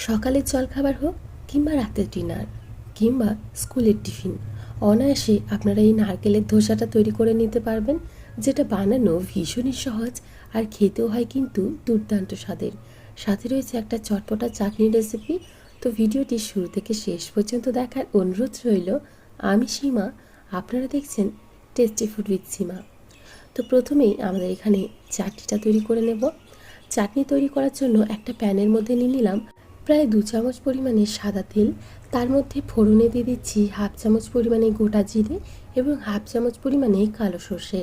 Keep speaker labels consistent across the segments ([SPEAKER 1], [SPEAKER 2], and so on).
[SPEAKER 1] সকালের জলখাবার হোক কিংবা রাতের ডিনার কিংবা স্কুলের টিফিন, অনায়াসে আপনারা এই নারকেলের ধোসাটা তৈরি করে নিতে পারবেন, যেটা বানানো ভীষণই সহজ আর খেতেও হয় কিন্তু দুর্দান্ত স্বাদের। সাথে রয়েছে একটা চটপটা চাটনি রেসিপি। তো ভিডিওটি শুরু থেকে শেষ পর্যন্ত দেখার অনুরোধ রইল। আমি সীমা, আপনারা দেখছেন টেস্টি ফুড উইথ সীমা। তো প্রথমেই আমাদের এখানে চাটনিটা তৈরি করে নেব। চাটনি তৈরি করার জন্য একটা প্যানের মধ্যে নিয়ে নিলাম প্রায় 2 চামচ পরিমাণে সাদা তেল। তার মধ্যে ফোড়নে দিয়ে দিচ্ছি হাফ চামচ পরিমাণে গোটা জিরে এবং হাফ চামচ পরিমাণে কালো সর্ষে।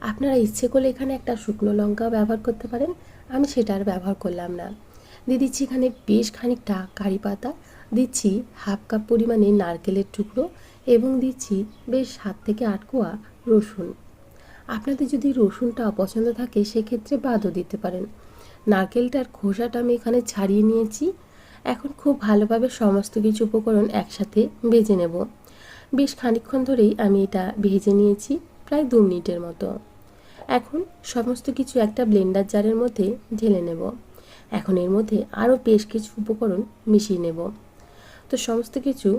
[SPEAKER 1] আপনারা ইচ্ছে করলে এখানে একটা শুকনো লঙ্কাও ব্যবহার করতে পারেন, আমি সেটা আর ব্যবহার করলাম না। দিয়ে দিচ্ছি এখানে বেশ খানিকটা কারি পাতা, দিচ্ছি হাফ কাপ পরিমাণে নারকেলের টুকরো এবং দিচ্ছি বেশ 7 থেকে 8 কোয়া রসুন। আপনাদের যদি রসুনটা অপছন্দ থাকে সেক্ষেত্রে বাদও দিতে পারেন। নারকেলটার খোসাটা আমি এখানে ছাড়িয়ে নিয়েছি। এখন খুব ভালোভাবে সমস্ত কিছু উপকরণ একসাথে ভেজে নেব। বেশ খানিকক্ষণ ধরেই আমি এটা ভেজে নিয়েছি, প্রায় 2 মিনিটের মতো। এখন সমস্ত কিছু একটা ব্লেন্ডার জারের মধ্যে ঢেলে নেব। এখন এর মধ্যে আরও বেশ কিছু উপকরণ মিশিয়ে নেব। তো সমস্ত কিছু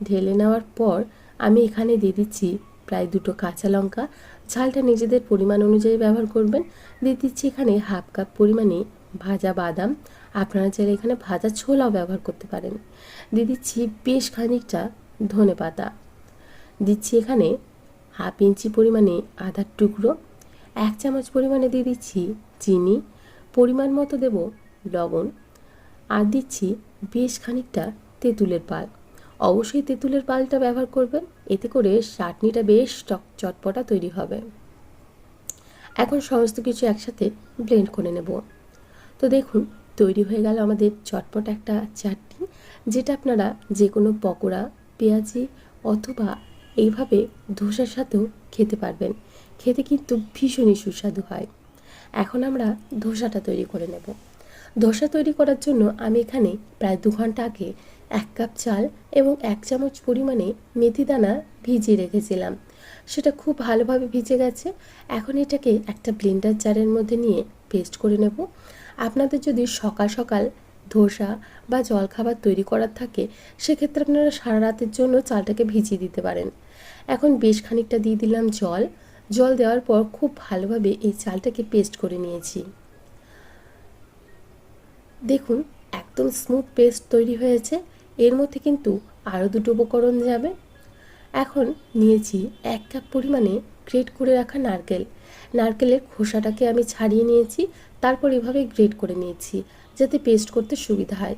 [SPEAKER 1] ঢেলে নেওয়ার পর আমি এখানে দিয়ে দিচ্ছি প্রায় 2টো কাঁচা লঙ্কা, ঝালটা নিজেদের পরিমাণ অনুযায়ী ব্যবহার করবেন। দিয়ে দিচ্ছি এখানে হাফ কাপ পরিমাণে ভাজা বাদাম, আপনারা চাইলে এখানে ভাজা ছোলাও ব্যবহার করতে পারেন। দিয়ে দিচ্ছি বেশ খানিকটা ধনে পাতা, দিচ্ছি এখানে হাফ ইঞ্চি পরিমাণে আদার টুকরো, 1 চামচ পরিমাণে দিয়ে দিচ্ছি চিনি, পরিমাণ মতো দেব লবণ, আর দিচ্ছি বেশ খানিকটা তেঁতুলের পাল। অবশ্যই তেঁতুলের পালটা ব্যবহার করবেন, এতে করে চাটনিটা বেশ চটপটা তৈরি হবে। এখন সমস্ত কিছু একসাথে ব্লেন্ড করে নেব। তো দেখুন, তৈরি হয়ে গেল আমাদের চটপট একটা চাটনি, যেটা আপনারা যে কোনো পকোড়া, পেঁয়াজি অথবা এইভাবে ধোসার সাথেও খেতে পারবেন। খেতে কিন্তু ভীষণই সুস্বাদু হয়। এখন আমরা ধোসাটা তৈরি করে নেব। ধোসা তৈরি করার জন্য আমি এখানে প্রায় 2 ঘন্টা আগে 1 কাপ চাল এবং 1 চামচ পরিমাণে মেথি দানা ভিজিয়ে রেখেছিলাম। সেটা খুব ভালোভাবে ভিজে গেছে। এখন এটাকে একটা ব্লেন্ডার জারের মধ্যে নিয়ে পেস্ট করে নেব। আপনাদের যদি সকাল সকাল ধোসা বা জলখাবার তৈরি করার থাকে সেক্ষেত্রে আপনারা সারা রাতের জন্য চালটাকে ভিজিয়ে দিতে পারেন। এখন বেশ খানিকটা দিয়ে দিলাম জল। জল দেওয়ার পর খুব ভালোভাবে এই চালটাকে পেস্ট করে নিয়েছি। দেখুন, একদম স্মুথ পেস্ট তৈরি হয়েছে। এর মধ্যে কিন্তু আরও 2টো উপকরণ যাবে। এখন নিয়েছি 1 কাপ পরিমাণে গ্রেট করে রাখা নারকেল। নারকেলের খোসাটাকে আমি ছাড়িয়ে নিয়েছি, তারপর এভাবে গ্রেট করে নিয়েছি যাতে পেস্ট করতে সুবিধা হয়।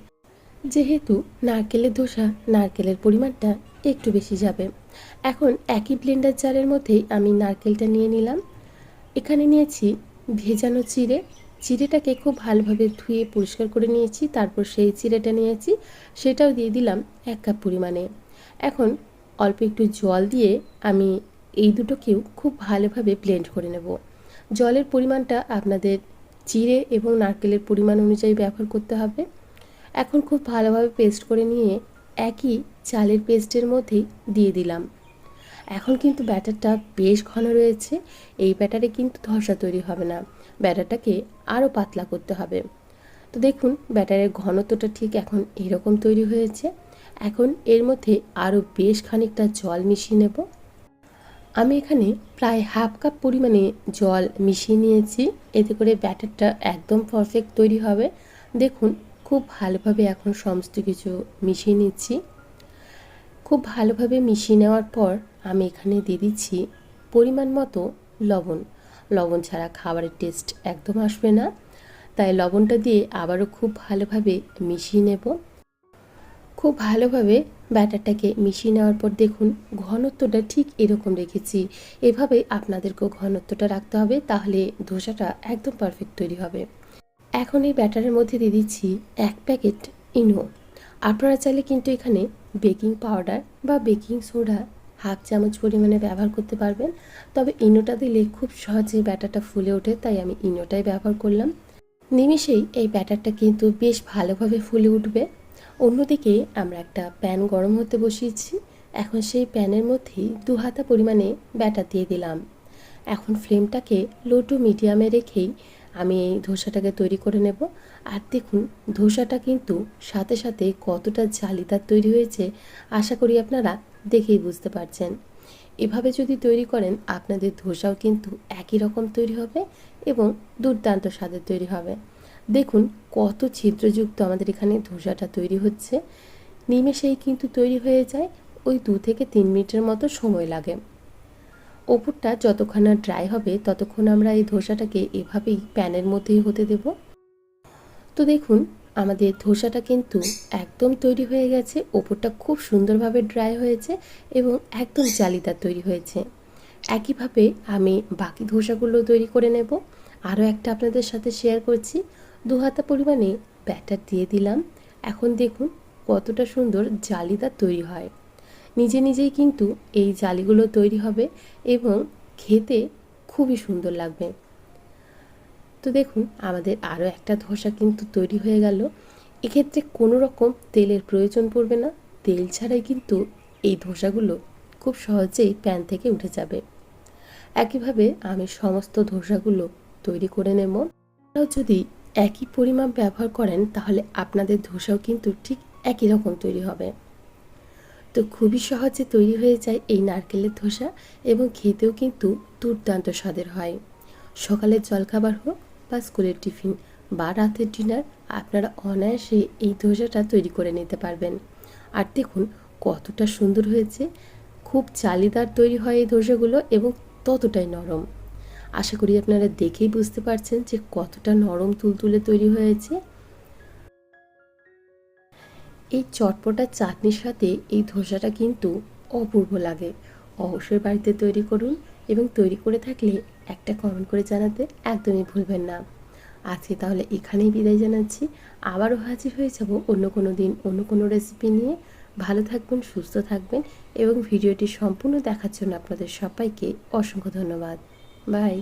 [SPEAKER 1] যেহেতু নারকেলের ধোসা, নারকেলের পরিমাণটা একটু বেশি যাবে। এখন একই ব্লেন্ডার জারের মধ্যেই আমি নারকেলটা নিয়ে নিলাম। এখানে নিয়েছি ভেজানো চিড়ে। চিড়েটাকে খুব ভালোভাবে ধুয়ে পরিষ্কার করে নিয়েছি, তারপর সেই চিড়েটা নিয়েছি, সেটাও দিয়ে দিলাম 1 কাপ পরিমাণে। এখন অল্প একটু জল দিয়ে আমি এই দুটোকেও খুব ভালোভাবে ব্লেন্ড করে নেব। জলের পরিমাণটা আপনাদের চিড়ে এবং নারকেলের পরিমাণ অনুযায়ী ব্যবহার করতে হবে। এখন খুব ভালোভাবে পেস্ট করে নিয়ে একই চালের পেস্টের মধ্যেই দিয়ে দিলাম। এখন কিন্তু ব্যাটারটা বেশ ঘন রয়েছে। এই ব্যাটারে কিন্তু ধসা তৈরি হবে না, ব্যাটারটাকে আরও পাতলা করতে হবে। তো দেখুন, ব্যাটারের ঘনত্বটা ঠিক এখন এরকম তৈরি হয়েছে। এখন এর মধ্যে আরও বেশ খানিকটা জল মিশিয়ে নেব। আমি এখানে প্রায় হাফ কাপ পরিমাণে জল মিশিয়ে নিয়েছি, এতে করে ব্যাটারটা একদম পারফেক্ট তৈরি হবে। দেখুন, খুব ভালোভাবে এখন সমস্ত কিছু মিশিয়ে নিচ্ছি। খুব ভালোভাবে মিশিয়ে নেওয়ার পর আমি এখানে দিয়ে দিচ্ছি পরিমাণ মতো লবণ। লবণ ছাড়া খাবারের টেস্ট একদম আসবে না, তাই লবণটা দিয়ে আবারও খুব ভালোভাবে মিশিয়ে নেব। খুব ভালোভাবে ব্যাটারটাকে মিশিয়ে নেওয়ার পর দেখুন, ঘনত্বটা ঠিক এরকম রেখেছি। এভাবে আপনাদেরকেও ঘনত্বটা রাখতে হবে, তাহলে ধোসাটা একদম পারফেক্ট তৈরি হবে। এখন এই ব্যাটারের মধ্যে দিয়ে দিচ্ছি 1 প্যাকেট ইনো। আপনারা চাইলে কিন্তু এখানে বেকিং পাউডার বা বেকিং সোডা হাফ চামচ পরিমাণে ব্যবহার করতে পারবেন, তবে ইনোটা দিলে খুব সহজে ব্যাটারটা ফুলে ওঠে, তাই আমি ইনোটাই ব্যবহার করলাম। নিমিষেই এই ব্যাটারটা কিন্তু বেশ ভালোভাবে ফুলে উঠবে। অন্যদিকে আমরা একটা প্যান গরম হতে বসিয়েছি। এখন সেই প্যানের মধ্যেই 2 হাতা পরিমাণে ব্যাটার দিয়ে দিলাম। এখন ফ্লেমটাকে লো টু মিডিয়ামে রেখেই আমি এই ধোসাটাকে তৈরি করে নেব। আর দেখুন ধোসাটা কিন্তু সাথে সাথে কতটা জালিদার তৈরি হয়েছে, আশা করি আপনারা দেখেই বুঝতে পারছেন। এভাবে যদি তৈরি করেন আপনাদের ধোসাও কিন্তু একই রকম তৈরি হবে এবং দুর্দান্ত স্বাদের তৈরি হবে। দেখুন কত ছিদ্রযুক্ত আমাদের এখানে ধোসাটা তৈরি হচ্ছে, নিমেষেই কিন্তু তৈরি হয়ে যায়। ওই 2 থেকে 3 মিনিটের মতো সময় লাগে। ওপরটা যতক্ষণ না ড্রাই হবে ততক্ষণ আমরা এই ধোসাটাকে এভাবেই প্যানের মধ্যেই হতে দেব। তো দেখুন আমাদের ধোসাটা কিন্তু একদম তৈরি হয়ে গেছে, ওপরটা খুব সুন্দরভাবে ড্রাই হয়েছে এবং একদম জালিদার তৈরি হয়েছে। একইভাবে আমি বাকি ধোসাগুলো তৈরি করে নেব। আরও একটা আপনাদের সাথে শেয়ার করছি। 2 হাতা পরিমাণে ব্যাটার দিয়ে দিলাম। এখন দেখুন কতটা সুন্দর জালিদার তৈরি হয়। নিজে নিজেই কিন্তু এই জালিগুলো তৈরি হবে এবং খেতে খুবই সুন্দর লাগবে। তো দেখুন আমাদের আরও একটা ধোসা কিন্তু তৈরি হয়ে গেল। এক্ষেত্রে কোনো রকম তেলের প্রয়োজন পড়বে না, তেল ছাড়াই কিন্তু এই ধোসাগুলো খুব সহজেই প্যান থেকে উঠে যাবে। একইভাবে আমি সমস্ত ধোসাগুলো তৈরি করে নেব। আপনারাও যদি একই পরিমাপ ব্যবহার করেন তাহলে আপনাদের ধোসাও কিন্তু ঠিক একই রকম তৈরি হবে। তো খুবই সহজে তৈরি হয়ে যায় এই নারকেলের ধোসা এবং খেতেও কিন্তু দুর্দান্ত স্বাদের হয়। সকালের জলখাবার হোক বা স্কুলের টিফিন বা রাতের ডিনার, আপনারা অনায়াসে এই ধোসাটা তৈরি করে নিতে পারবেন। আর দেখুন কতটা সুন্দর হয়েছে, খুব জালিদার তৈরি হয় এই ধোসাগুলো এবং ততটাই নরম। আশা করি আপনারা দেখেই বুঝতে পারছেন যে কতটা নরম তুলতুলে তৈরি হয়েছে। এই চটপটা চাটনির সাথে এই ধোসাটা কিন্তু অপূর্ব লাগে। অবশ্যই বাড়িতে তৈরি করুন এবং তৈরি করে থাকলে একটা কমেন্ট করে জানাতে একদমই ভুলবেন না। আজকে তাহলে এখানেই বিদায় জানাচ্ছি। আবারও হাজির হয়ে যাব অন্য কোনো দিন অন্য কোনো রেসিপি নিয়ে। ভালো থাকবেন, সুস্থ থাকবেন এবং ভিডিওটি সম্পূর্ণ দেখার জন্য আপনাদের সবাইকে অসংখ্য ধন্যবাদ। বাই।